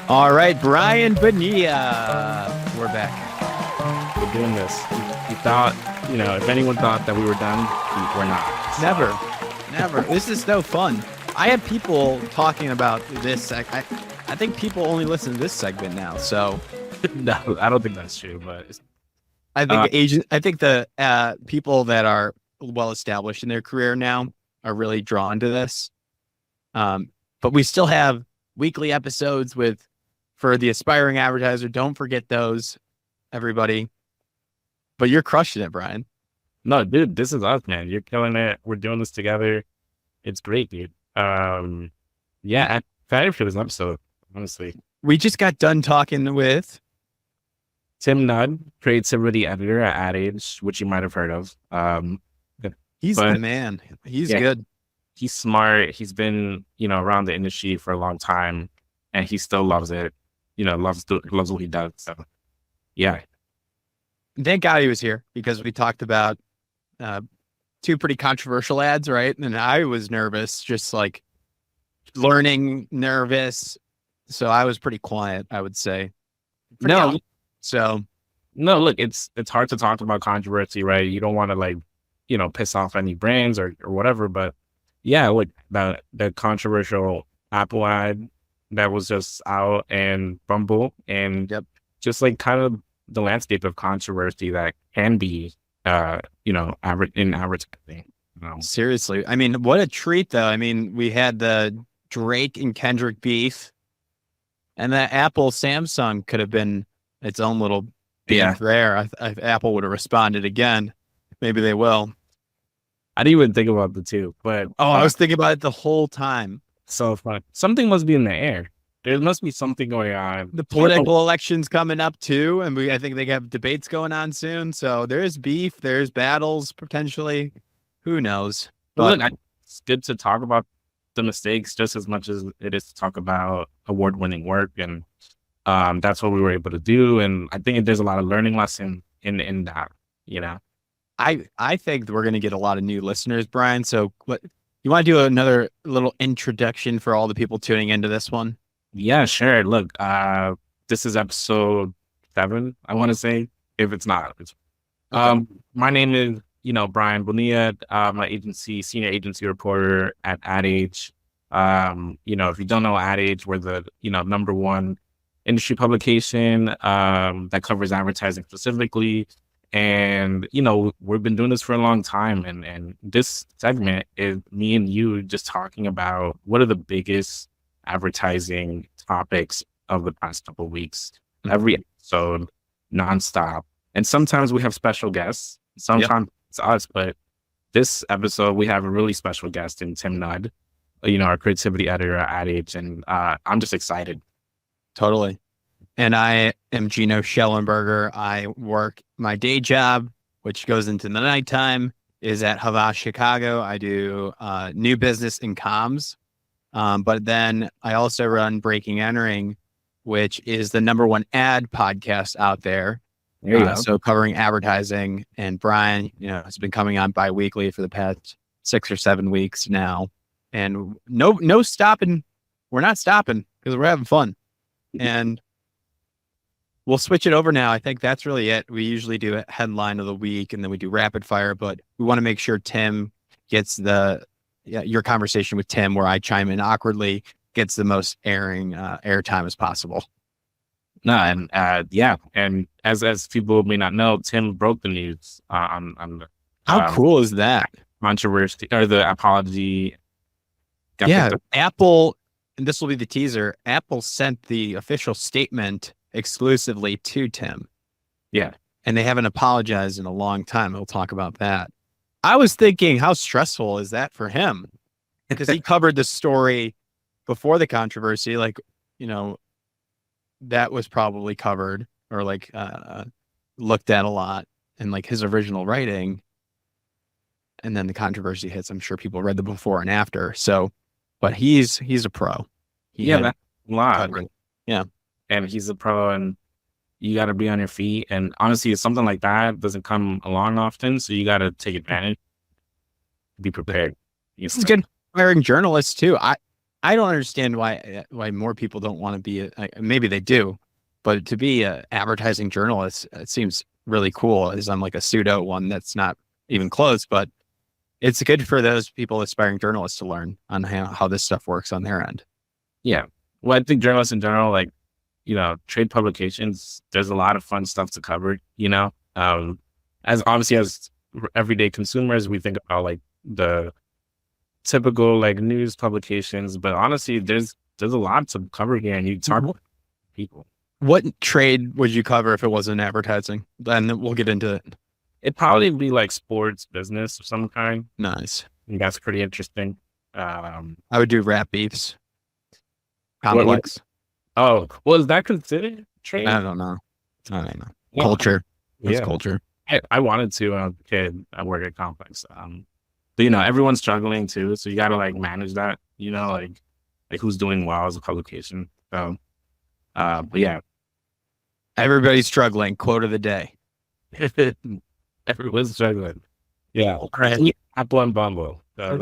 All right, Brian Bonilla. We're back. We're doing this. You thought, if anyone thought that we were done, we're not. Never. This is no fun. I have people talking about this. I think people only listen to this segment now. So No, I don't think that's true. But I think the people that are well established in their career now are really drawn to this. But we still have weekly episodes for the aspiring advertiser. Don't forget those, everybody. But you're crushing it, Brian. no, dude, this is us, man. You're killing it. We're doing this together. It's great, dude. Yeah, I'm excited for this episode, honestly. We just got done talking with Tim Nudd, creativity editor at Ad Age, which you might have heard of. He's the man. He's good. He's smart. He's been, around the industry for a long time, and he still loves it. Loves what he does. So, yeah. Thank God he was here because we talked about two pretty controversial ads, right? And I was nervous, just like learning nervous. So I was pretty quiet, I would say. No, look, it's hard to talk about controversy, right? You don't want to piss off any brands or whatever, but yeah, look, the controversial Apple ad that was just out and Bumble and just kind of the landscape of controversy that can be, in advertising. Seriously. I mean, what a treat though. I mean, we had the Drake and Kendrick beef and that Apple Samsung could have been its own little beef there. If Apple would have responded again, maybe they will. I didn't even think about the two, but I was thinking about it the whole time. So fun. Something must be in the air. There must be something going on. The political election's coming up too, and I think they have debates going on soon. So there's beef, there's battles potentially. Who knows? But look, it's good to talk about the mistakes just as much as it is to talk about award-winning work, and that's what we were able to do. And I think there's a lot of learning lesson in that. I think we're going to get a lot of new listeners, Brian. So what you want to do another little introduction for all the people tuning into this one? Yeah, sure. Look, this is episode 7, I want to say, if it's not. Okay. My name is, Brian Bonilla. My agency, senior agency reporter at Ad Age. If you don't know Ad Age, we're the, number one industry publication that covers advertising specifically. And, we've been doing this for a long time. And this segment is me and you just talking about what are the biggest advertising topics of the past couple of weeks. Every episode, nonstop. And sometimes we have special guests. Sometimes it's us. But this episode, we have a really special guest in Tim Nudd, our creativity editor at Ad Age. And I'm just excited. Totally. And I am Geno Schellenberger. I work my day job, which goes into the nighttime, is at Havas Chicago. I do new business and comms. But then I also run Breaking Entering, which is the number one ad podcast out there. There you go. So covering advertising. And Brian, has been coming on bi-weekly for the past 6 or 7 weeks now. And no stopping. We're not stopping because we're having fun. And we'll switch it over now. I think that's really it. We usually do a headline of the week and then we do rapid fire, but we want to make sure Tim gets your conversation with Tim, where I chime in awkwardly, gets the most airtime as possible. No, and and as people may not know, Tim broke the news on the how cool is that controversy or the apology. Apple, and this will be the teaser. Apple sent the official statement exclusively to Tim. Yeah, and they haven't apologized in a long time. We'll talk about that. I was thinking, how stressful is that for him? Because he covered the story before the controversy, that was probably covered or looked at a lot in his original writing. And then the controversy hits. I'm sure people read the before and after. So, but he's a pro. That's a lot. Yeah. And he's a pro, and you got to be on your feet. And honestly, something like that doesn't come along often. So you got to take advantage, be prepared. It's good hiring journalists too. I don't understand why more people don't want to be maybe they do, but to be an advertising journalist, it seems really cool. As I'm like a pseudo one that's not even close, but it's good for those people aspiring journalists to learn on how this stuff works on their end. Yeah. Well, I think journalists in general, like, trade publications, there's a lot of fun stuff to cover, as obviously as everyday consumers, we think about like the typical like news publications, but honestly, there's a lot to cover here, and you talk to people. What trade would you cover if it wasn't advertising? Then we'll get into it. It'd probably be like sports business of some kind. Nice. I think that's pretty interesting. I would do rap beefs. Complex. Oh, well, is that considered trade? I don't know. Culture. It's culture. I wanted to when I was a kid. I work at Complex. But everyone's struggling too, so you got to like manage that. Like who's doing well as a publication. So, but yeah, everybody's struggling. Quote of the day. Everyone's struggling. Yeah, right. Apple and Bumble. So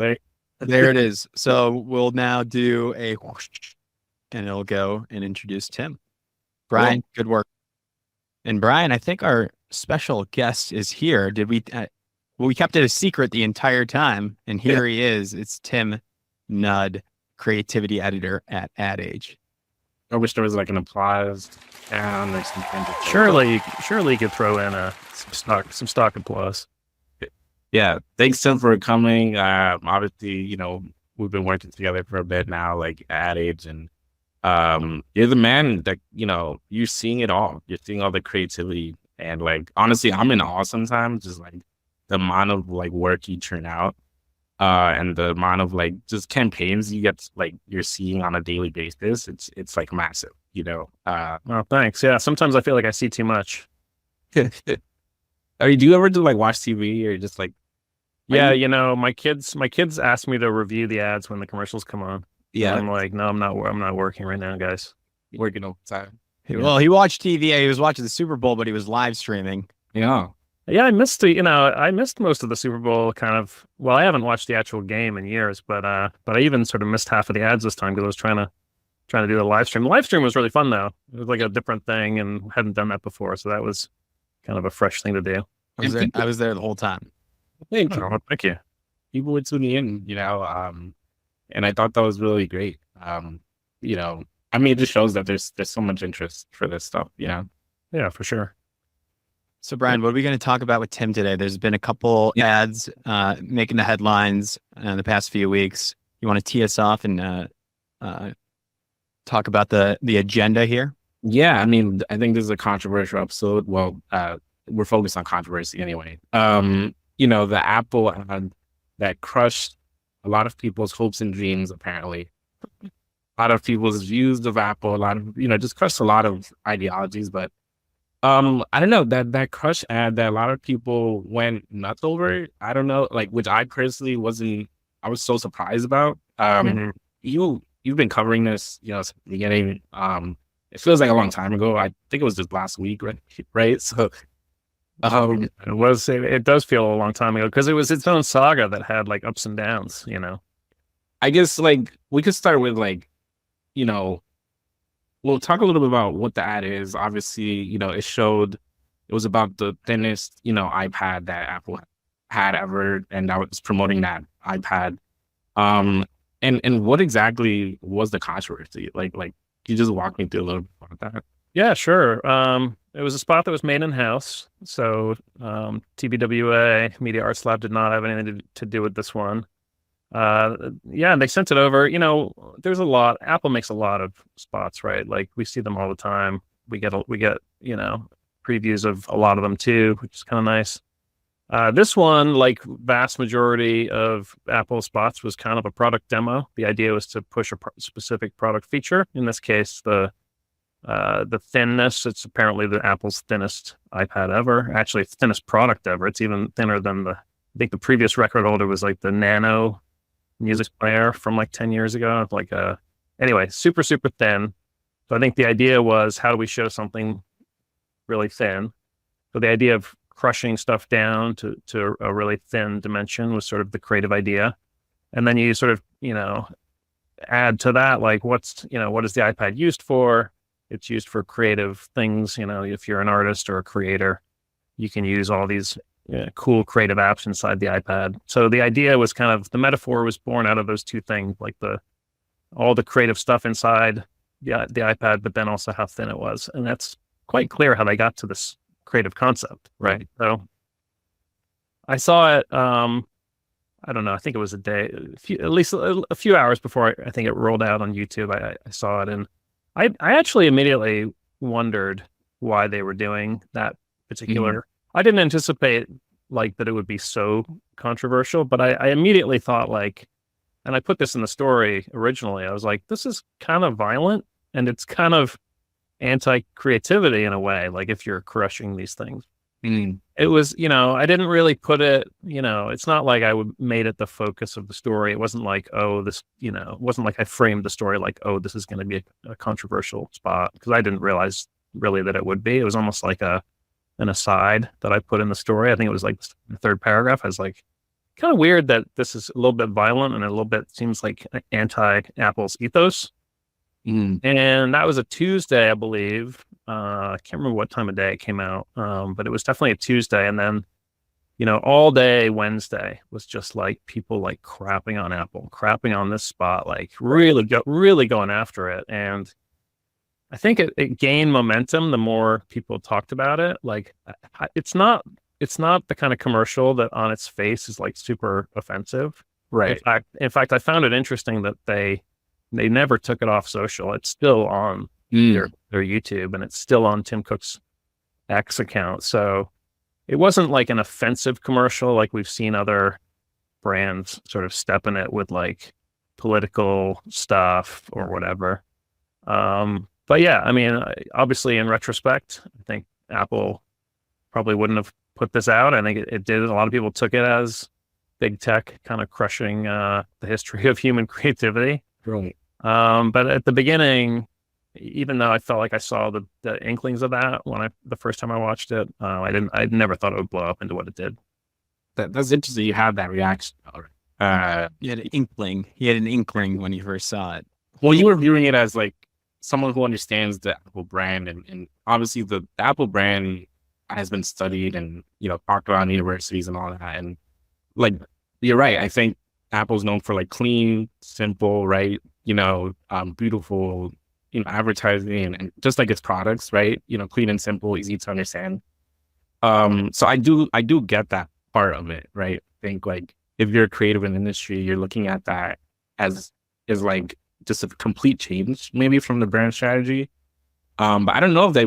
there it is. So we'll now do a whoosh, and it'll go and introduce Tim. Brian, cool. Good work. And Brian, I think our special guest is here. Did we? We kept it a secret the entire time, and here he is. It's Tim Nudd, creativity editor at Ad Age. I wish there was like an applause down or something. Surely you could throw in some stock applause. Yeah, thanks Tim for coming. Obviously, we've been working together for a bit now, like Ad Age, and you're the man that you're seeing it all. You're seeing all the creativity, and like honestly, I'm in awe sometimes. Just like the amount of like work you churn out, and the amount of like just campaigns you get, like you're seeing on a daily basis. It's like massive, Oh, thanks. Yeah, sometimes I feel like I see too much. Do you ever like watch TV or just like? Yeah, my kids ask me to review the ads when the commercials come on. Yeah, and I'm like, no, I'm not working right now, guys. Working overtime. Well, he watched TV. He was watching the Super Bowl, but he was live streaming. Yeah. Yeah, I missed most of the Super Bowl kind of. Well, I haven't watched the actual game in years, but I even sort of missed half of the ads this time because I was trying to do the live stream. The live stream was really fun though. It was like a different thing and hadn't done that before, so that was kind of a fresh thing to do. I was there the whole time. Thank you. Oh, thank you. People would tune in, and I thought that was really great. I mean, it just shows that there's so much interest for this stuff. Yeah, for sure. So, Brian, what are we going to talk about with Tim today? There's been a couple ads making the headlines in the past few weeks. You want to tee us off and talk about the agenda here? Yeah, I mean, I think this is a controversial episode. Well, we're focused on controversy anyway. The Apple ad that crushed a lot of people's hopes and dreams, apparently. A lot of people's views of Apple, a lot of, just crushed a lot of ideologies. But I don't know, that crush ad that a lot of people went nuts over, I don't know, like, which I personally I was so surprised about. You've been covering this, since the beginning. It feels like a long time ago. I think it was just last week, right? So it does feel a long time ago because it was its own saga that had like ups and downs, I guess like we could start with like, we'll talk a little bit about what the ad is. Obviously, it was about the thinnest, iPad that Apple had ever, and that was promoting that iPad. And what exactly was the controversy? Like, can you just walk me through a little bit about that? Yeah, sure. It was a spot that was made in-house. So TBWA, Media Arts Lab, did not have anything to do with this one. And they sent it over. There's a lot. Apple makes a lot of spots, right? Like we see them all the time. We get previews of a lot of them too, which is kind of nice. This one, like vast majority of Apple spots, was kind of a product demo. The idea was to push a specific product feature. In this case, the thinness. It's apparently the Apple's thinnest iPad ever. Actually, it's thinnest product ever. It's even thinner than I think the previous record holder was like the Nano music player from like 10 years ago. Anyway, super, super thin. So I think the idea was, how do we show something really thin? So the idea of crushing stuff down to a really thin dimension was sort of the creative idea. And then you sort of, add to that, like what is the iPad used for? It's used for creative things. If you're an artist or a creator, you can use all these cool creative apps inside the iPad. So the idea was the metaphor was born out of those two things, like all the creative stuff inside the iPad, but then also how thin it was. And that's quite clear how they got to this creative concept, right? So I saw it, I don't know, I think it was at least a few hours before I think it rolled out on YouTube. I saw it, and I actually immediately wondered why they were doing that particular. I didn't anticipate that it would be so controversial, but I immediately thought and I put this in the story originally, I was like, this is kind of violent and it's kind of anti-creativity in a way, like if you're crushing these things. It was, I didn't really put it, it's not like I made it the focus of the story. It wasn't like, it wasn't like I framed the story like, oh, this is going to be a controversial spot, because I didn't realize really that it would be. It was almost like an aside that I put in the story. I think it was like the third paragraph. I was like, kind of weird that this is a little bit violent and a little bit seems like anti-Apple's ethos. And that was a Tuesday, I believe. I can't remember what time of day it came out, but it was definitely a Tuesday. And then, all day Wednesday was just like people crapping on Apple, crapping on this spot, really going after it. And I think it gained momentum the more people talked about it. It's not the kind of commercial that on its face is super offensive. Right. In fact, I found it interesting that they never took it off social. It's still on their YouTube, and it's still on Tim Cook's X account. So it wasn't like an offensive commercial like we've seen other brands sort of step in it with political stuff or whatever. But yeah, I mean, obviously in retrospect, I think Apple probably wouldn't have put this out. I think it did. A lot of people took it as big tech kind of crushing the history of human creativity. Right. But at the beginning, even though I felt like I saw the inklings of that the first time I watched it, I never thought it would blow up into what it did. That's interesting. You had that reaction. You had an inkling. He had an inkling when you first saw it. Well, you were viewing it as someone who understands the Apple brand, and obviously the Apple brand has been studied and talked about in universities and all that. And you're right. I think Apple's known for clean, simple, right? Beautiful, advertising and just its products, right? Clean and simple, easy to understand. So I do get that part of it, right? I think if you're creative in the industry, you're looking at that as just a complete change, maybe from the brand strategy. But I don't know if they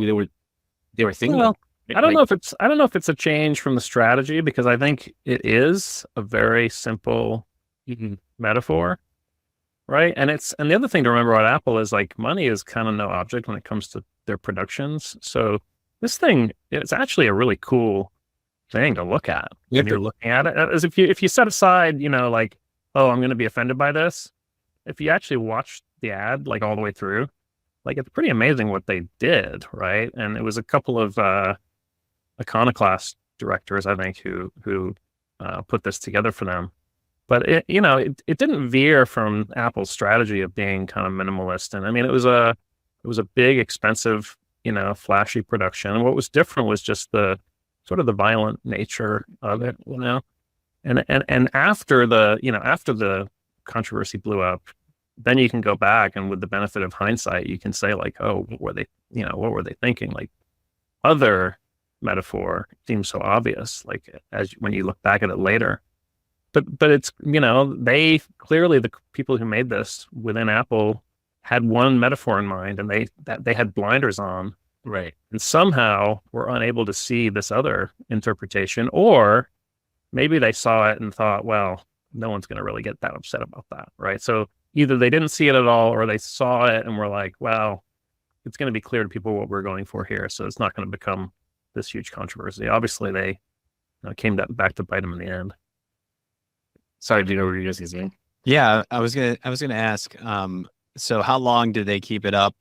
were thinking. Well, I don't know if it's a change from the strategy, because I think it is a very simple metaphor, right? And the other thing to remember about Apple is money is kind of no object when it comes to their productions. So this thing, it's actually a really cool thing to look at when you're looking at it. As if you set aside, oh, I'm going to be offended by this. If you actually watch the ad all the way through, it's pretty amazing what they did, right? And it was a couple of iconoclast directors, I think, who put this together for them. But it didn't veer from Apple's strategy of being kind of minimalist. And I mean, it was a big, expensive, flashy production. And what was different was just the sort of the violent nature of it, And after the controversy blew up, then you can go back and with the benefit of hindsight, you can say oh, what were they thinking? Other metaphor seems so obvious, as when you look back at it later. But it's, they clearly, the people who made this within Apple had one metaphor in mind, and they had blinders on. Right. And somehow were unable to see this other interpretation, or maybe they saw it and thought, well, no one's going to really get that upset about that. Right. So either they didn't see it at all, or they saw it and were like, well, it's going to be clear to people what we're going for here. So it's not going to become this huge controversy. Obviously they came back to bite them in the end. Sorry, do you know what you're just saying? Yeah, I was gonna ask. So how long did they keep it up?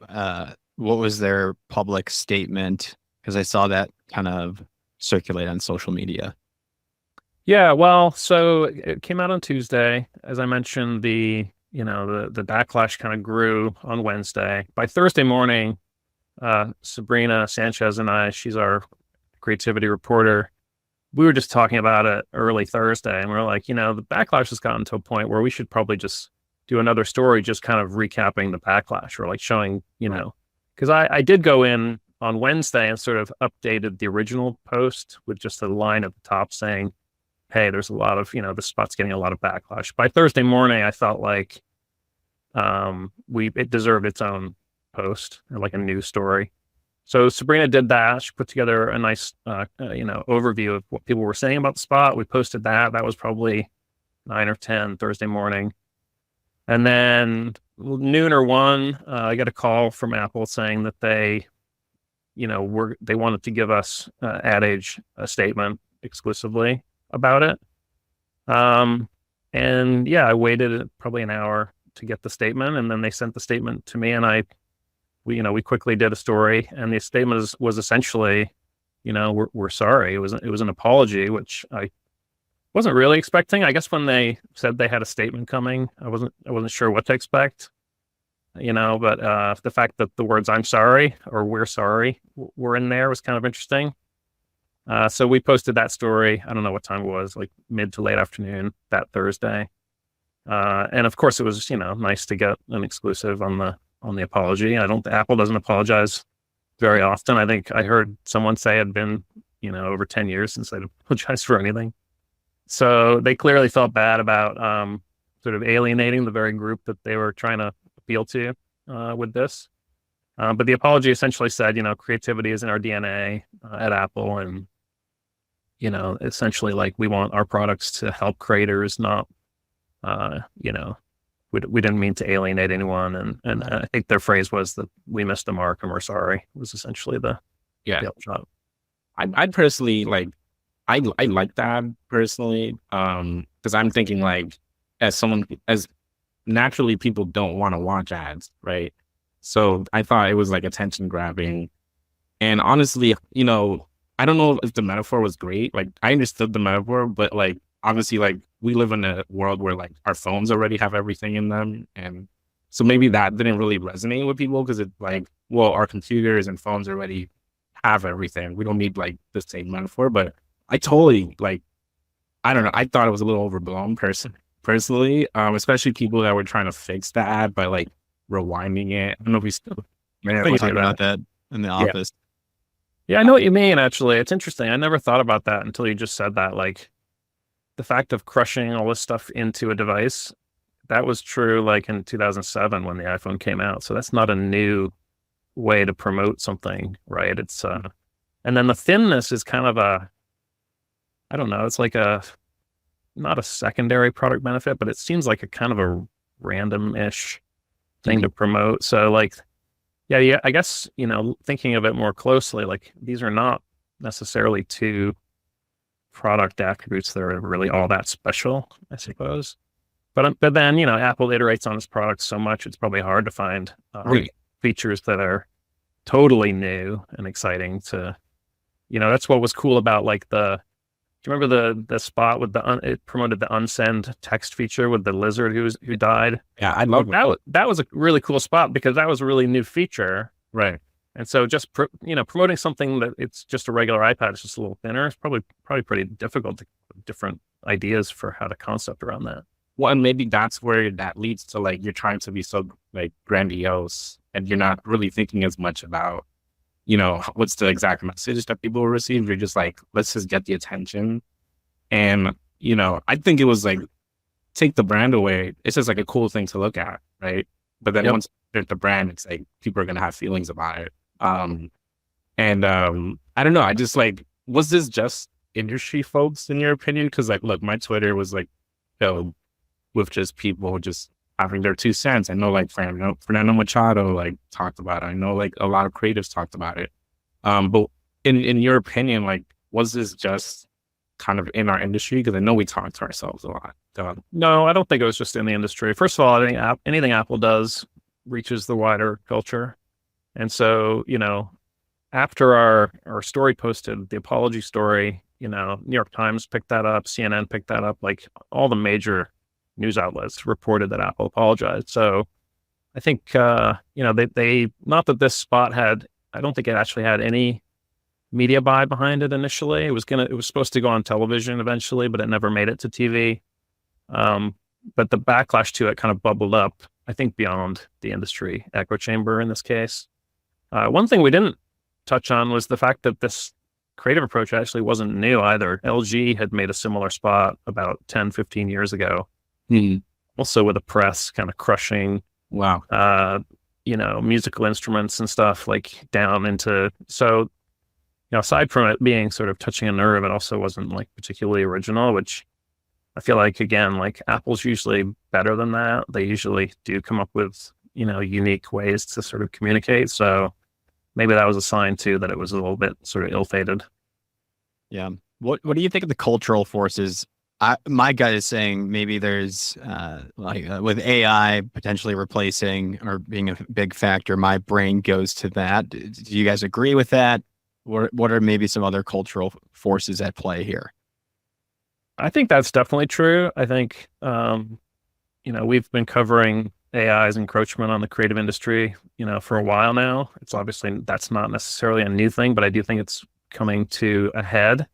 What was their public statement? Because I saw that kind of circulate on social media. Yeah, well, so it came out on Tuesday. As I mentioned, the the backlash kind of grew on Wednesday. By Thursday morning, Sabrina Sanchez and I, she's our creativity reporter, we were just talking about it early Thursday, and we are like, the backlash has gotten to a point where we should probably just do another story, just kind of recapping the backlash, or like showing, because I did go in on Wednesday and sort of updated the original post with just a line at the top saying, hey, there's a lot of, the spot's getting a lot of backlash. By Thursday morning, I felt like it deserved its own post, or like a news story. So Sabrina did that. She put together a nice, overview of what people were saying about the spot. We posted that. That was probably 9 or 10 Thursday morning. And then noon or 1, I got a call from Apple saying that they wanted to give us Ad Age a statement exclusively about it. And yeah, I waited probably an hour to get the statement, and then they sent the statement to me, and we quickly did a story, and the statement was essentially, we're sorry. It was an apology, which I wasn't really expecting. I guess when they said they had a statement coming, I wasn't sure what to expect, but the fact that the words "I'm sorry" or "we're sorry" were in there was kind of interesting. So we posted that story. I don't know what time it was, like mid to late afternoon that Thursday. And of course it was, nice to get an exclusive on the apology. Apple doesn't apologize very often. I think I heard someone say it had been, over 10 years since they'd apologized for anything. So they clearly felt bad about sort of alienating the very group that they were trying to appeal to with this. But the apology essentially said, creativity is in our DNA at Apple, and essentially like we want our products to help creators, not we didn't mean to alienate anyone, and I think their phrase was that we missed the mark and we're sorry, was essentially the upshot. I'd personally I like that personally, because I'm thinking like, as naturally people don't want to watch ads, right? So I thought it was like attention grabbing, and honestly, I don't know if the metaphor was great. Like I understood the metaphor, but like obviously, like we live in a world where like our phones already have everything in them, and so maybe that didn't really resonate with people because it's like, well, our computers and phones already have everything. We don't need like the same metaphor. But I totally I don't know. I thought it was a little overblown personally, especially people that were trying to fix the ad by like rewinding it. I don't know if we still. Yeah, we talked about that in the office. Yeah, I know what you mean. Actually, it's interesting. I never thought about that until you just said that. Like the fact of crushing all this stuff into a device, that was true like in 2007 when the iPhone came out. So that's not a new way to promote something, right? It's and then the thinness is kind of I don't know. It's like not a secondary product benefit, but it seems like a kind of a random-ish thing to promote. So like, yeah, I guess, thinking of it more closely, like these are not necessarily two product attributes that are really all that special, I suppose. But then, Apple iterates on its products so much, it's probably hard to find features that are totally new and exciting to, that's what was cool about like do you remember the spot with it promoted the unsend text feature with the lizard who died? Yeah, I love that. That was a really cool spot because that was a really new feature. Right. And so just, promoting something that it's just a regular iPad, it's just a little thinner. It's probably pretty difficult to put different ideas for how to concept around that. Well, and maybe that's where that leads to like, you're trying to be so like grandiose and you're not really thinking as much about, what's the exact message that people will receive. You're just like, let's just get the attention. And, I think it was like, take the brand away. It's just like a cool thing to look at. Right. But then once there's the brand, it's like, people are going to have feelings about it. I don't know. I just like, was this just industry folks in your opinion? Cause like, look, my Twitter was like filled with just people just having their 2 cents. I know like Fernando Machado like talked about it. I know like a lot of creatives talked about it. But in your opinion, like, was this just kind of in our industry? Because I know we talk to ourselves a lot. No, I don't think it was just in the industry. First of all, I think anything Apple does reaches the wider culture. And so, after our story posted, the apology story, New York Times picked that up, CNN picked that up, like all the major news outlets reported that Apple apologized. So I think, they not that this spot I don't think it actually had any media buy behind it initially. It was supposed to go on television eventually, but it never made it to TV. But the backlash to it kind of bubbled up, I think, beyond the industry echo chamber in this case. One thing we didn't touch on was the fact that this creative approach actually wasn't new either. LG had made a similar spot about 10, 15 years ago. Also with the press kind of crushing, musical instruments and stuff like down into, so, aside from it being sort of touching a nerve, it also wasn't like particularly original, which I feel like, again, like Apple's usually better than that. They usually do come up with, unique ways to sort of communicate. So maybe that was a sign too, that it was a little bit sort of ill-fated. Yeah. What do you think of the cultural forces? My gut is saying maybe there's with AI potentially replacing or being a big factor, my brain goes to that. Do you guys agree with that? What are maybe some other cultural forces at play here? I think that's definitely true. I think, we've been covering AI's encroachment on the creative industry, for a while now. It's obviously, that's not necessarily a new thing, but I do think it's coming to a head.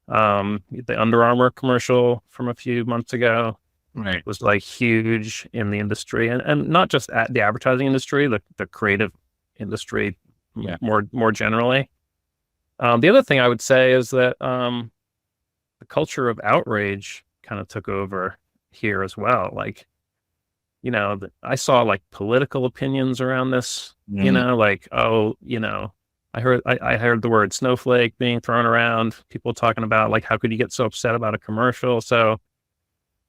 The Under Armour commercial from a few months ago was like huge in the industry, and not just at the advertising industry, the creative industry more generally. The other thing I would say is that the culture of outrage kind of took over here as well. Like, I saw like political opinions around this, I heard the word snowflake being thrown around, people talking about like, how could you get so upset about a commercial? So,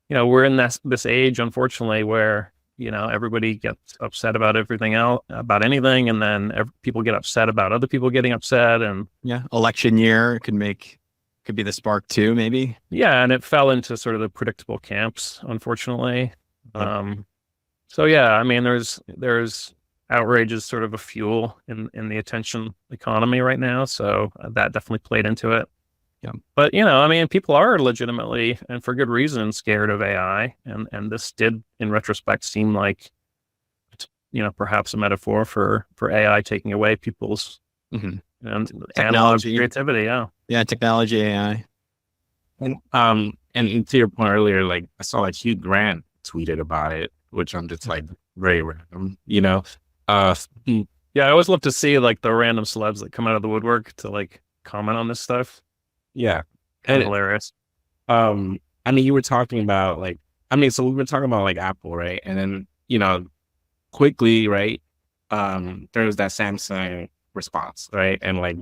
we're in this age, unfortunately, where, everybody gets upset about everything else, about anything. And then people get upset about other people getting upset. And election year could be the spark too, maybe. Yeah. And it fell into sort of the predictable camps, unfortunately. So yeah, I mean, there's outrage is sort of a fuel in the attention economy right now. So that definitely played into it. Yeah. But, people are legitimately, and for good reason, scared of AI. And this did, in retrospect, seem like, perhaps a metaphor for AI taking away people's and analog creativity. Yeah. Yeah. Technology, AI. And to your point earlier, like I saw like Hugh Grant tweeted about it, which I'm just like very random, I always love to see like the random celebs that come out of the woodwork to like comment on this stuff. Yeah. And hilarious. You were talking about so we've been talking about like Apple, right? And then, quickly, right? There was that Samsung response, right? And like,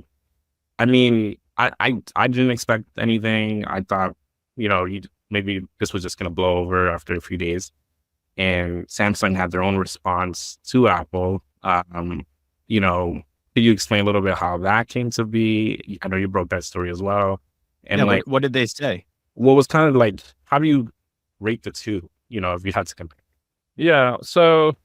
I didn't expect anything. I thought, maybe this was just going to blow over after a few days. And Samsung had their own response to Apple. Could you explain a little bit how that came to be? I know you broke that story as well. And what did they say? What was kind of like, how do you rate the two, if you had to compare? Yeah. So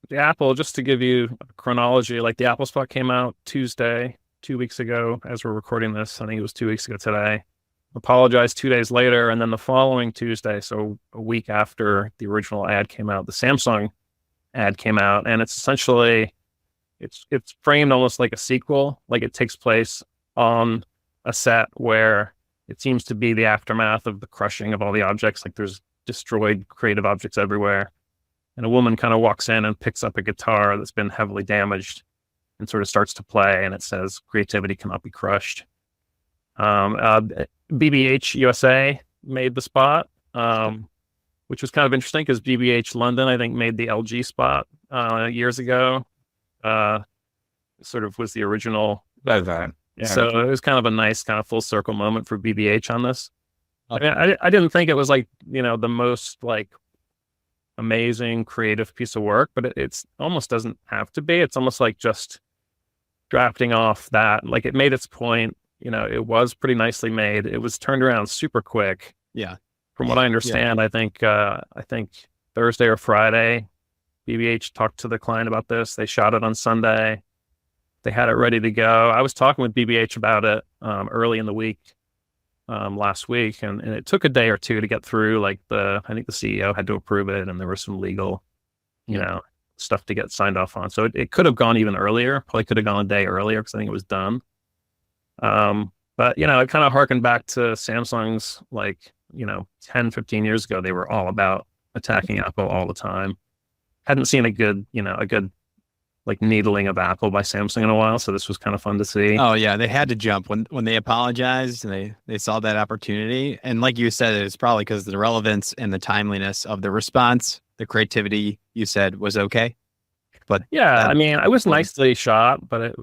the Apple, just to give you a chronology, like the Apple spot came out Tuesday, 2 weeks ago, as we're recording this. I think it was 2 weeks ago today. Apologized 2 days later, and then the following Tuesday, so a week after the original ad came out, the Samsung ad came out, and it's essentially it's framed almost like a sequel. Like it takes place on a set where it seems to be the aftermath of the crushing of all the objects. Like there's destroyed creative objects everywhere, and a woman kind of walks in and picks up a guitar that's been heavily damaged and sort of starts to play, and it says creativity cannot be crushed. BBH USA made the spot, which was kind of interesting because BBH London, I think, made the LG spot years ago. Sort of was the original. Yeah. So it was kind of a nice kind of full circle moment for BBH on this. Okay. I mean, I didn't think it was like, the most like amazing creative piece of work, but it's almost doesn't have to be. It's almost like just drafting off that, like it made its point. It was pretty nicely made. It was turned around super quick. Yeah. From what I understand, I think Thursday or Friday, BBH talked to the client about this. They shot it on Sunday. They had it ready to go. I was talking with BBH about it early in the week, last week, and it took a day or two to get through. Like I think the CEO had to approve it, and there was some legal, stuff to get signed off on. So it could have gone even earlier. Probably could have gone a day earlier because I think it was done. But it kind of harkened back to Samsung's 10, 15 years ago. They were all about attacking Apple all the time. Hadn't seen a good needling of Apple by Samsung in a while, so this was kind of fun to see. Oh yeah, they had to jump when they apologized and they saw that opportunity. And like you said, it's probably because the relevance and the timeliness of the response, the creativity you said was okay. But yeah, I was nicely shot, but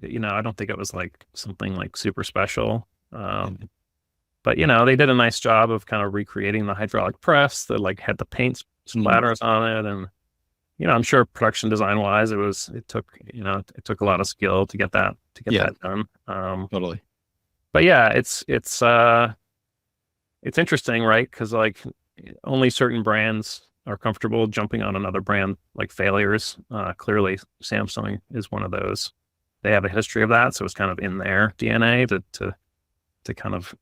I don't think it was like something like super special. But they did a nice job of kind of recreating the hydraulic press that had the paint splatters on it, and I'm sure production design wise, it took a lot of skill to get that done. Totally. But yeah, it's interesting, right? Because only certain brands are comfortable jumping on another brand failures. Clearly, Samsung is one of those. They have a history of that, so it's kind of in their DNA to kind of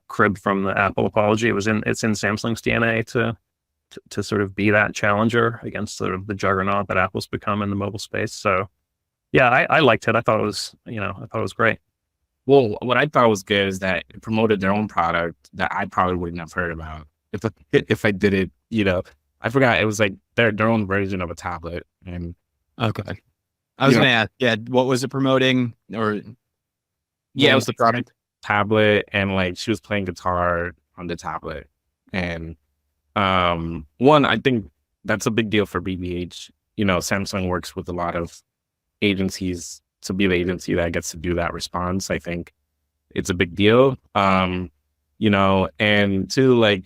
crib from the Apple apology. It's in Samsung's DNA to sort of be that challenger against sort of the juggernaut that Apple's become in the mobile space. So yeah, I liked it. I thought it was great. Well, what I thought was good is that it promoted their own product that I probably wouldn't have heard about if I did it. I forgot it was their own version of a tablet. And okay, I was gonna ask, what was it promoting? Or it was the product tablet, and she was playing guitar on the tablet. And one, I think that's a big deal for BBH. Samsung works with a lot of agencies to be the agency that gets to do that response. I think it's a big deal. And two,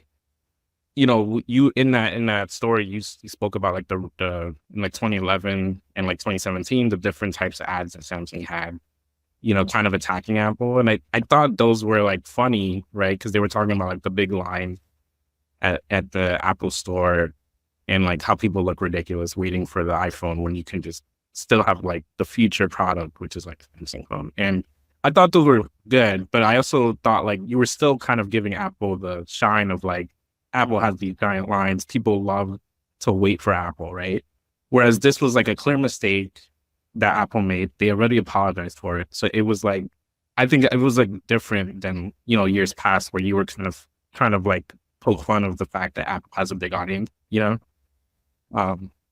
you in that story, you spoke about the in 2011 and 2017, the different types of ads that Samsung had, kind of attacking Apple. And I thought those were funny, right? Because they were talking about the big line at the Apple store and how people look ridiculous waiting for the iPhone when you can just still have the future product, which is Samsung phone. And I thought those were good, but I also thought you were still kind of giving Apple the shine of Apple has these giant lines. People love to wait for Apple, right? Whereas this was a clear mistake that Apple made. They already apologized for it. So it was I think it was different than, years past where you were kind of trying to poke fun of the fact that Apple has a big audience,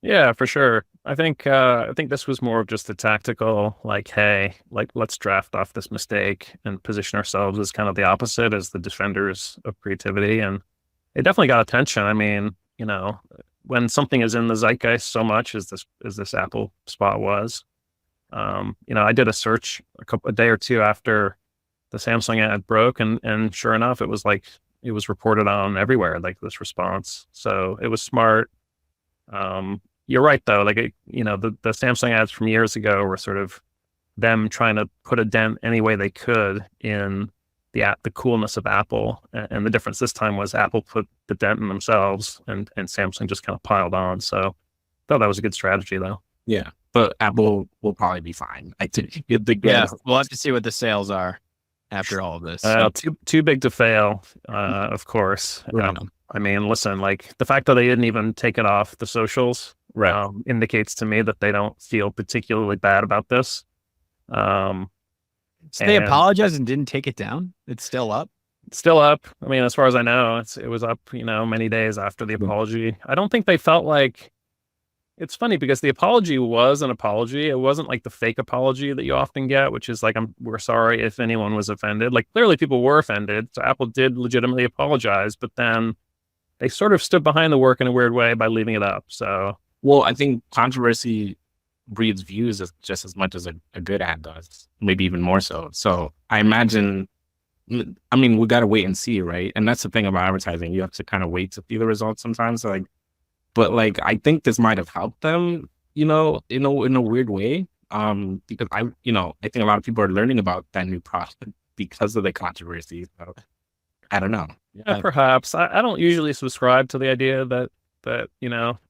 Yeah, for sure. I think this was more of just a tactical, hey, let's draft off this mistake and position ourselves as kind of the opposite, as the defenders of creativity. And it definitely got attention. When something is in the zeitgeist so much as this Apple spot was, I did a search a day or two after the Samsung ad broke, and sure enough, it was it was reported on everywhere, this response. So it was smart. You're right though. The Samsung ads from years ago were sort of them trying to put a dent any way they could in the coolness of Apple, and the difference this time was Apple put the dent in themselves, and Samsung just kind of piled on. So I thought that was a good strategy though. Yeah, but Apple will probably be fine. I think. We'll have to see what the sales are after all of this. Too big to fail, of course. Right. Listen, the fact that they didn't even take it off the socials, right, indicates to me that they don't feel particularly bad about this. So they apologized and didn't take it down? It's still up? It's still up. As far as I know, it was up, many days after the apology. I don't think they felt it's funny because the apology was an apology. It wasn't the fake apology that you often get, which is we're sorry if anyone was offended. Clearly people were offended. So Apple did legitimately apologize, but then they sort of stood behind the work in a weird way by leaving it up. So, well, I think controversy breeds views just as much as a good ad does, maybe even more so. So I imagine, we got to wait and see, right? And that's the thing about advertising. You have to kind of wait to see the results sometimes. But I think this might have helped them, in a weird way. Because I think a lot of people are learning about that new product because of the controversy. So I don't know. Yeah, perhaps. I don't usually subscribe to the idea that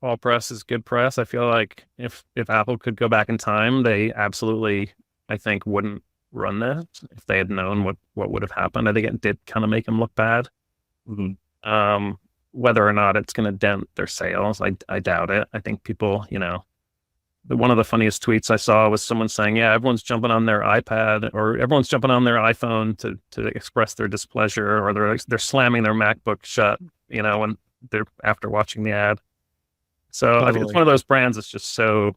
all press is good press. I feel if Apple could go back in time, they absolutely, I think, wouldn't run this if they had known what would have happened. I think it did kind of make them look bad. Mm-hmm. Whether or not it's going to dent their sales, I doubt it. I think people, one of the funniest tweets I saw was someone saying, yeah, everyone's jumping on their iPad or everyone's jumping on their iPhone to express their displeasure, or they're slamming their MacBook shut, when they're after watching the ad. So I think it's one of those brands that's just so,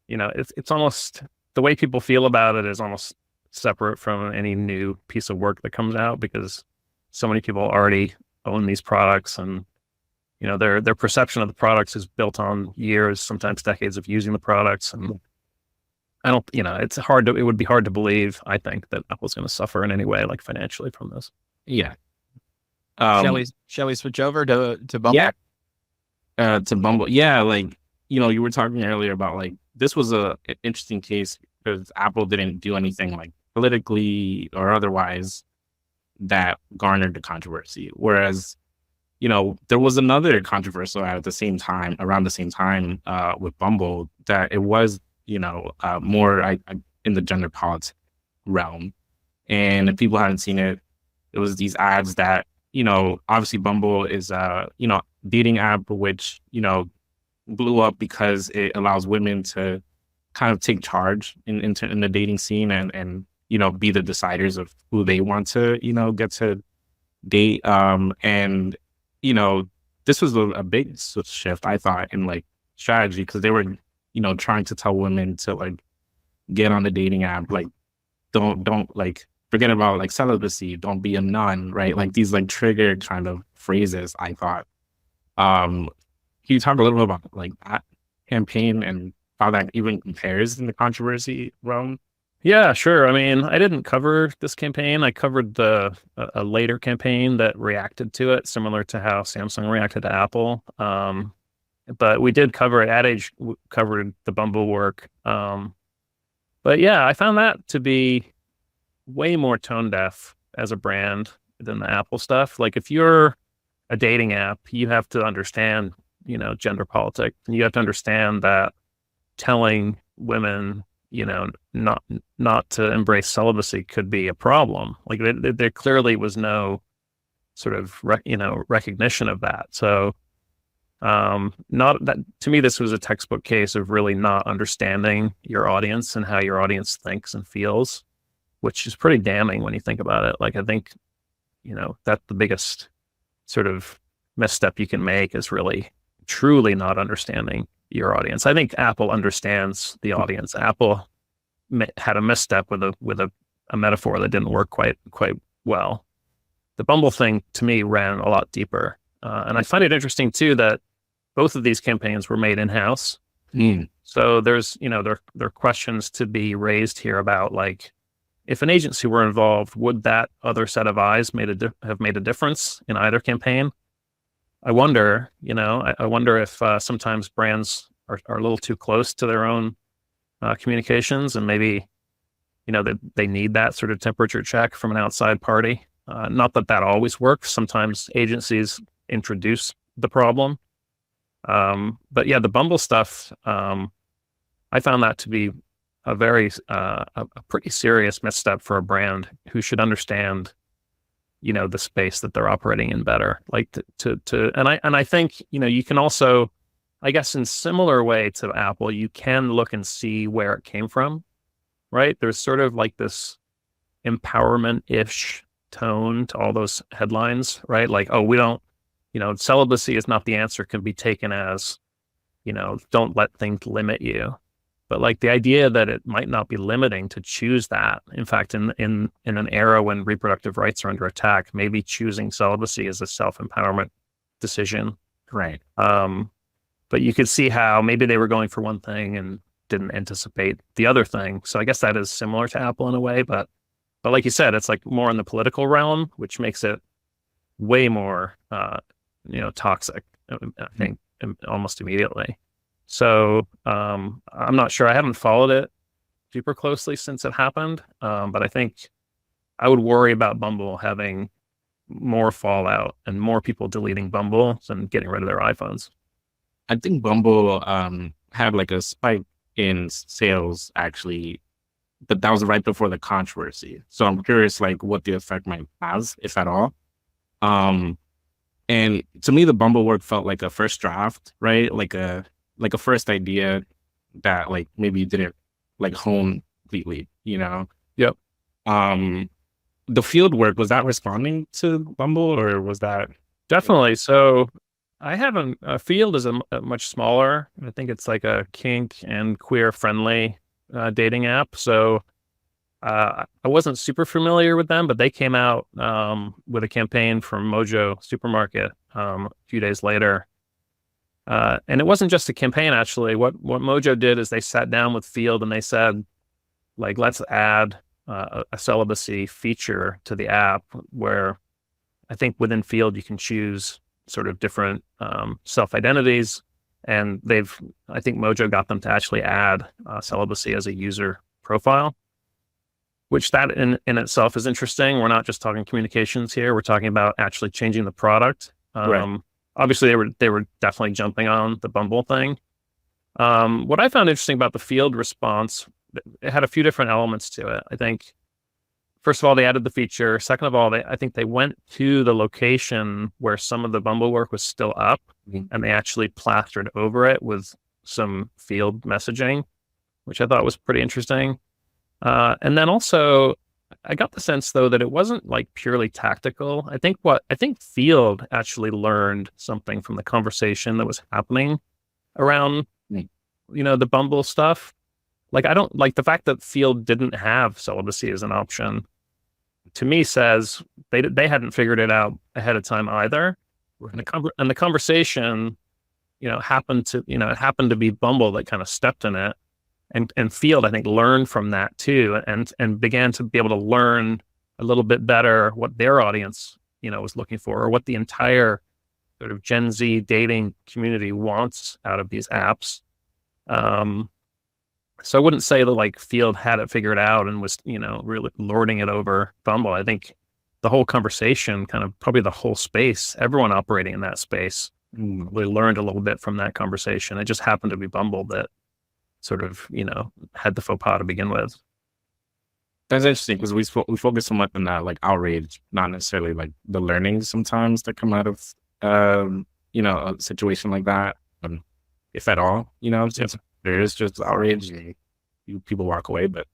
it's almost, the way people feel about it is almost separate from any new piece of work that comes out, because so many people already own these products, and their perception of the products is built on years, sometimes decades of using the products. And I don't, it would be hard to believe, I think, that Apple's going to suffer in any way, like financially, from this. Yeah. Shall we switch over to Bumble? Yeah. To Bumble. Yeah. Like, you were talking earlier about like, this was an interesting case because Apple didn't do anything like politically or otherwise that garnered the controversy. Whereas, there was another controversial around the same time with Bumble that it was, more in the gender politics realm. And if people hadn't seen it, it was these ads that, obviously Bumble is dating app, which, blew up because it allows women to kind of take charge in the dating scene and be the deciders of who they want to, get to date. And, this was a big shift, I thought, in like strategy, because they were, trying to tell women to like get on the dating app, like don't like forget about like celibacy, don't be a nun, right? Like these like trigger kind of phrases, I thought. Can you talk a little bit about like that campaign and how that even compares in the controversy realm? Yeah, sure. I mean, I didn't cover this campaign. I covered a later campaign that reacted to it, similar to how Samsung reacted to Apple. But we did cover it. Ad Age covered the Bumble work. But yeah, I found that to be way more tone deaf as a brand than the Apple stuff. Like if you're a dating app, you have to understand, gender politics, and you have to understand that telling women, not to embrace celibacy could be a problem. Like there clearly was no sort of recognition of that. So not that, to me, this was a textbook case of really not understanding your audience and how your audience thinks and feels, which is pretty damning when you think about it. Like I think, that's the biggest sort of misstep you can make, is really truly not understanding your audience. I think Apple understands the audience. Apple had a misstep with a metaphor that didn't work quite well. The Bumble thing to me ran a lot deeper, and I find it interesting too that both of these campaigns were made in-house. So there's there are questions to be raised here about, like, if an agency were involved, would that other set of eyes have made a difference in either campaign? I wonder, I wonder if sometimes brands are a little too close to their own communications, and maybe, that they need that sort of temperature check from an outside party. Not that always works. Sometimes agencies introduce the problem. But yeah, the Bumble stuff, I found that to be a pretty serious misstep for a brand who should understand, the space that they're operating in better. Like and I think, you can also, I guess, in similar way to Apple, you can look and see where it came from, right? There's sort of like this empowerment-ish tone to all those headlines, right? Like, oh, we don't, celibacy is not the answer, can be taken as, don't let things limit you. But like the idea that it might not be limiting to choose that. In fact, in an era when reproductive rights are under attack, maybe choosing celibacy is a self-empowerment decision. Right. But you could see how maybe they were going for one thing and didn't anticipate the other thing. So I guess that is similar to Apple in a way, but like you said, it's like more in the political realm, which makes it way more, toxic, I think, almost immediately. So I'm not sure. I haven't followed it super closely since it happened, but I think I would worry about Bumble having more fallout and more people deleting Bumble than getting rid of their iPhones. I think Bumble had like a spike in sales actually but that was right before the controversy. So I'm curious, like, what the effect might have, if at all. And to me, the Bumble work felt like a first draft, right? Like a first idea that like maybe you didn't like hone completely, you know? Yep. The field work, was that responding to Bumble, or was that? Definitely. So I haven't, Field is a much smaller. I think it's like a kink and queer friendly dating app. So I wasn't super familiar with them, but they came out with a campaign from Mojo Supermarket a few days later. And it wasn't just a campaign, actually. What Mojo did is they sat down with Field and they said, like, let's add a celibacy feature to the app, where I think within Field you can choose sort of different self-identities. And I think Mojo got them to actually add celibacy as a user profile, which that in itself is interesting. We're not just talking communications here. We're talking about actually changing the product. Right. Obviously, they were definitely jumping on the Bumble thing. What I found interesting about the Field response, it had a few different elements to it. I think, first of all, they added the feature. Second of all, I think they went to the location where some of the Bumble work was still up, and they actually plastered over it with some Field messaging, which I thought was pretty interesting. And then also, I got the sense, though, that it wasn't like purely tactical. I think Field actually learned something from the conversation that was happening around, the Bumble stuff. Like, I don't like the fact that Field didn't have celibacy as an option, to me says they hadn't figured it out ahead of time either. Right. And the conversation, happened to be Bumble that kind of stepped in it. And Field, I think, learned from that too, and began to be able to learn a little bit better what their audience, was looking for, or what the entire sort of Gen Z dating community wants out of these apps. So I wouldn't say that like Field had it figured out and was, really lording it over Bumble. I think the whole conversation, kind of probably the whole space, everyone operating in that space, really learned a little bit from that conversation. It just happened to be Bumble that sort of, had the faux pas to begin with. That's interesting, because we focus so much on that like outrage, not necessarily like the learnings sometimes that come out of a situation like that, if at all. There is just outrage and people walk away. But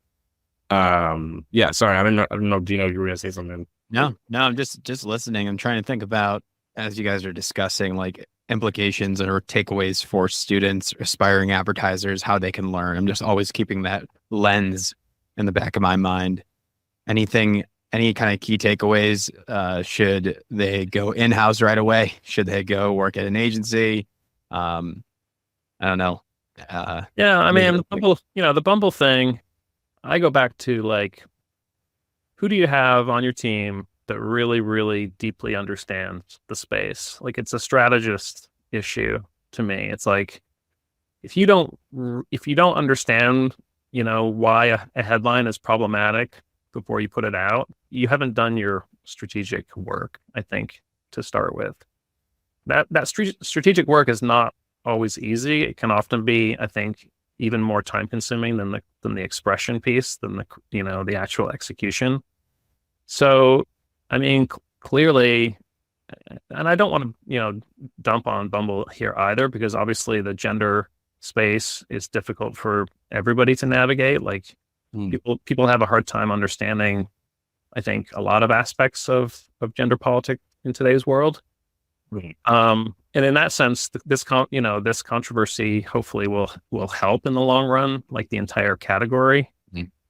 yeah, sorry, I don't know, Geno, you were gonna say something. No, I'm just listening. I'm trying to think about, as you guys are discussing, like implications or takeaways for students, aspiring advertisers, how they can learn. I'm just always keeping that lens in the back of my mind. Any kind of key takeaways? Should they go in-house right away? Should they go work at an agency? I don't know. Yeah, I mean, the Bumble thing, I go back to like, who do you have on your team that really, really deeply understands the space? Like, it's a strategist issue to me. It's like, if you don't understand, why a headline is problematic before you put it out, you haven't done your strategic work, I think, to start with. That strategic work is not always easy. It can often be, I think, even more time consuming than the expression piece, than the actual execution. So, I mean, clearly, and I don't want to, dump on Bumble here either, because obviously the gender space is difficult for everybody to navigate. Like, people have a hard time understanding, I think, a lot of aspects of gender politics in today's world. And in that sense, this controversy hopefully will help in the long run, like the entire category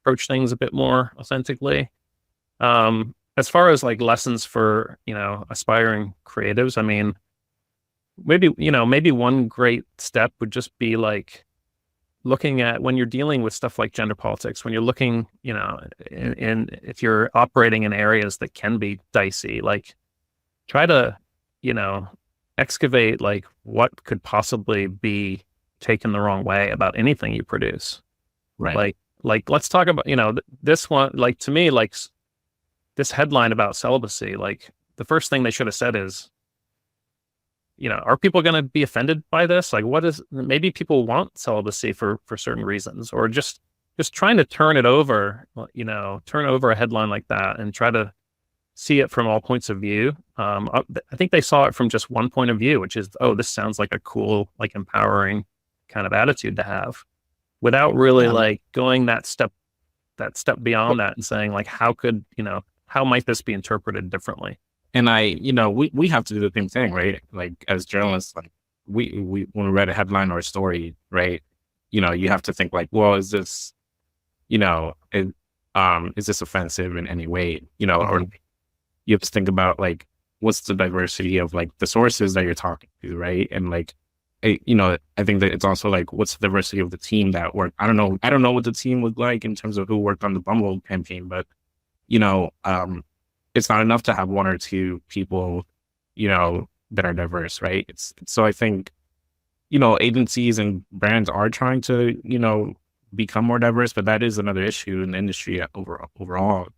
approach things a bit more authentically. As far as like lessons for, aspiring creatives, I mean, maybe one great step would just be like looking at, when you're dealing with stuff like gender politics, when you're looking, if you're operating in areas that can be dicey, like try to, excavate like what could possibly be taken the wrong way about anything you produce. Right. Like let's talk about, this one, like to me, like this headline about celibacy, like the first thing they should have said is, are people going to be offended by this? Like, maybe people want celibacy for certain reasons, or just, just trying to turn it over, turn over a headline like that and try to see it from all points of view. I think they saw it from just one point of view, which is, oh, this sounds like a cool, like empowering kind of attitude to have, without really like going that step beyond that and saying like, how might this be interpreted differently? And we have to do the same thing, right? Like as journalists, like we when we read a headline or a story, right? You have to think like, well, is this, is this offensive in any way? Or you have to think about like, what's the diversity of like the sources that you're talking to, right? And like, I think that it's also like, what's the diversity of the team that worked? I don't know what the team was like in terms of who worked on the Bumble campaign, but it's not enough to have one or two people, that are diverse, right? So I think, agencies and brands are trying to, become more diverse, but that is another issue in the industry overall.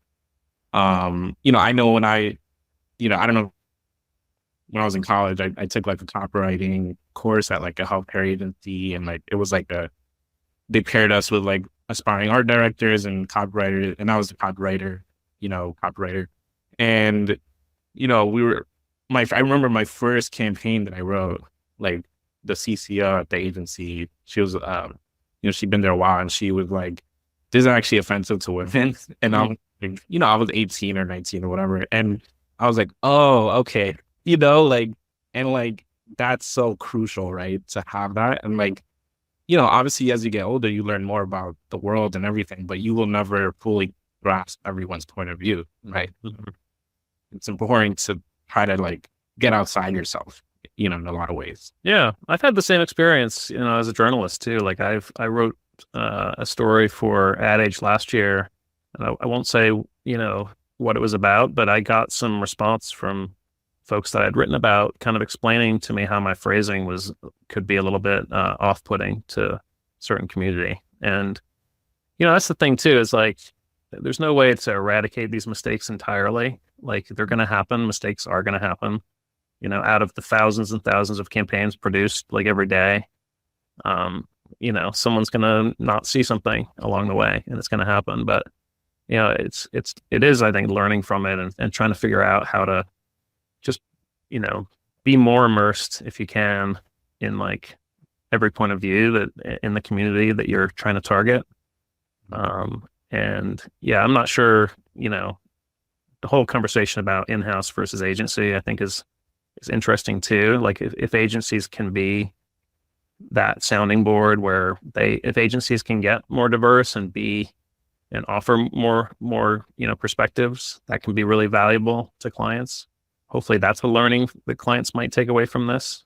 I know when I don't know, when I was in college, I took like a copywriting course at like a healthcare agency, and like it was like they paired us with like aspiring art directors and copywriters, and I was a copywriter, and I remember my first campaign that I wrote, like the CCO at the agency, she was she'd been there a while, and she was like, "This is actually offensive to women," and I'm like, I was 18 or 19 or whatever, and I was like, "Oh, okay." And like, that's so crucial, right? To have that. And like, obviously as you get older, you learn more about the world and everything, but you will never fully grasp everyone's point of view, right? Mm-hmm. It's important to try to like get outside yourself, in a lot of ways. Yeah. I've had the same experience, as a journalist too. Like I wrote a story for Ad Age last year, and I won't say, what it was about, but I got some response from folks that I'd written about, kind of explaining to me how my phrasing could be a little bit off-putting to a certain community. And, that's the thing too, is like, there's no way to eradicate these mistakes entirely. Like they're going to happen. Mistakes are going to happen, out of the thousands and thousands of campaigns produced like every day. Someone's going to not see something along the way, and it's going to happen. But, it is, I think, learning from it and trying to figure out how to just, be more immersed if you can in like every point of view that in the community that you're trying to target. And yeah, I'm not sure, the whole conversation about in-house versus agency, I think is interesting too. Like if agencies can be that sounding board where if agencies can get more diverse and offer more, perspectives, that can be really valuable to clients. Hopefully that's a learning that clients might take away from this.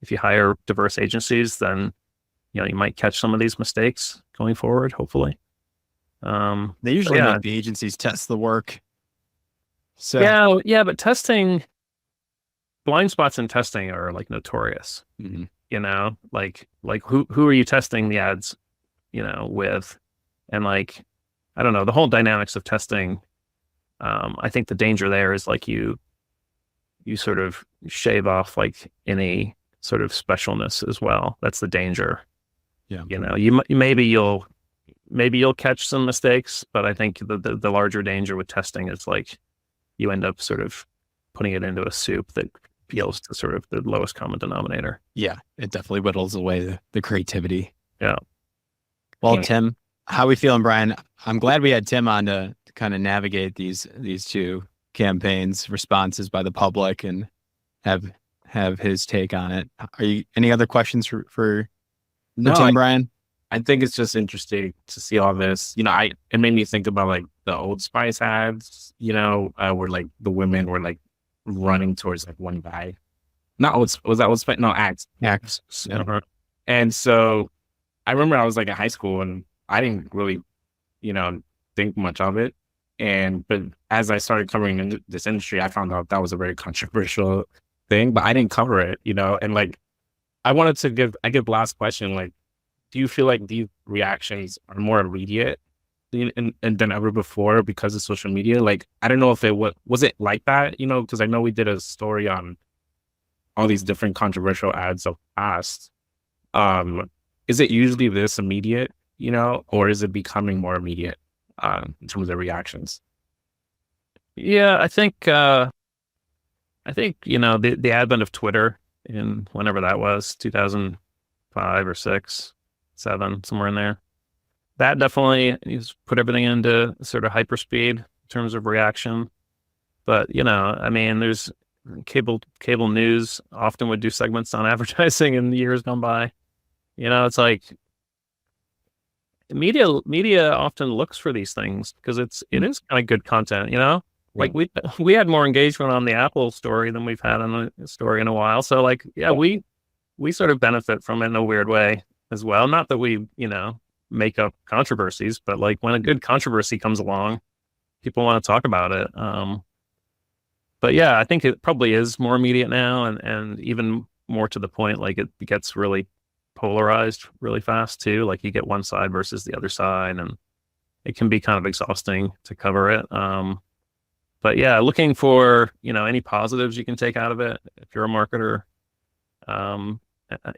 If you hire diverse agencies, then, you might catch some of these mistakes going forward, hopefully. They usually make the agencies test the work. So but blind spots in testing are like notorious. Mm-hmm. Like who are you testing the ads, with? And like, I don't know, the whole dynamics of testing. I think the danger there is like you sort of shave off like any sort of specialness as well. That's the danger. Yeah. Maybe you'll catch some mistakes, but I think the larger danger with testing is like you end up sort of putting it into a soup that appeals to sort of the lowest common denominator. Yeah, it definitely whittles away the creativity. Yeah. Well, Tim, how are we feeling, Brian? I'm glad we had Tim on to kind of navigate these two campaigns, responses by the public, and have his take on it. Are you any other questions for Tim, Brian? I think it's just interesting to see all this. It made me think about like the Old Spice ads, where like the women were like running towards like one guy. Was that Old Spice? No, Axe. Axe. Yeah. And so I remember I was like in high school and I didn't really, think much of it. But as I started covering this industry, I found out that was a very controversial thing, but I didn't cover it, and like, I wanted to give the last question, like, do you feel like these reactions are more immediate than ever before because of social media? Like, I don't know if was it like that, because I know we did a story on all these different controversial ads of past. Is it usually this immediate, or is it becoming more immediate in terms of reactions? Yeah, I think the advent of Twitter in whenever that was, 2005 or 6, 7, somewhere in there, that definitely put everything into sort of hyperspeed in terms of reaction. But there's cable news often would do segments on advertising in the years gone by. It's like media often looks for these things because it is kind of good content. Like we had more engagement on the Apple story than we've had on the story in a while. So we sort of benefit from it in a weird way as well. Not that we make up controversies, but like when a good controversy comes along, people want to talk about it. But yeah, I think it probably is more immediate now, and even more to the point, like it gets really polarized really fast too. Like you get one side versus the other side, and it can be kind of exhausting to cover it. But yeah, looking for any positives you can take out of it if you're a marketer.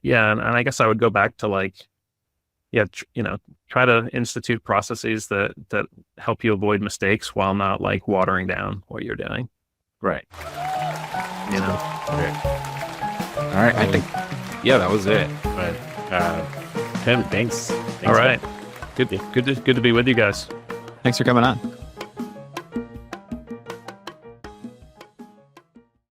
Yeah, and I guess I would go back to try to institute processes that help you avoid mistakes while not like watering down what you're doing. Right. You know. Right. All right. I think that was it. But Tim, thanks. All right. Good to be with you guys. Thanks for coming on.